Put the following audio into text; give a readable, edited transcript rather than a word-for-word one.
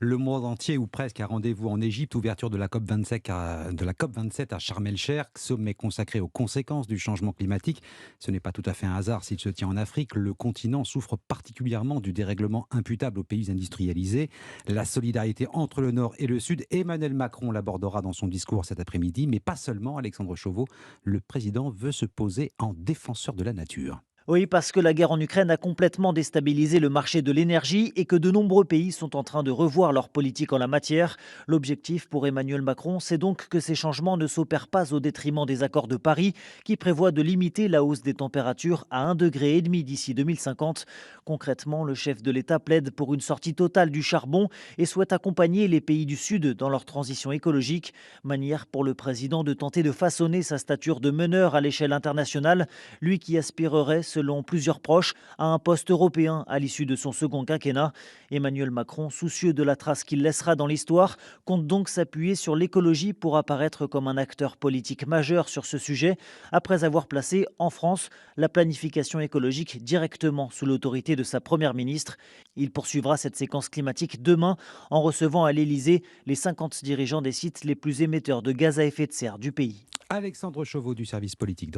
Le monde entier, ou presque, a rendez-vous en Égypte, ouverture de la COP27 à Sharm el-Sheikh, sommet consacré aux conséquences du changement climatique. Ce n'est pas tout à fait un hasard s'il se tient en Afrique. Le continent souffre particulièrement du dérèglement imputable aux pays industrialisés. La solidarité entre le Nord et le Sud, Emmanuel Macron l'abordera dans son discours cet après-midi, mais pas seulement, Alexandre Chauveau. Le président veut se poser en défenseur de la nature. Oui, parce que la guerre en Ukraine a complètement déstabilisé le marché de l'énergie et que de nombreux pays sont en train de revoir leur politique en la matière. L'objectif pour Emmanuel Macron, c'est donc que ces changements ne s'opèrent pas au détriment des accords de Paris qui prévoient de limiter la hausse des températures à 1,5 degré d'ici 2050. Concrètement, le chef de l'État plaide pour une sortie totale du charbon et souhaite accompagner les pays du Sud dans leur transition écologique. Manière pour le président de tenter de façonner sa stature de meneur à l'échelle internationale, lui qui aspirerait, selon plusieurs proches, à un poste européen à l'issue de son second quinquennat. Emmanuel Macron, soucieux de la trace qu'il laissera dans l'histoire, compte donc s'appuyer sur l'écologie pour apparaître comme un acteur politique majeur sur ce sujet, après avoir placé en France la planification écologique directement sous l'autorité de sa première ministre. Il poursuivra cette séquence climatique demain en recevant à l'Élysée les 50 dirigeants des sites les plus émetteurs de gaz à effet de serre du pays. Alexandre Chauveau du service politique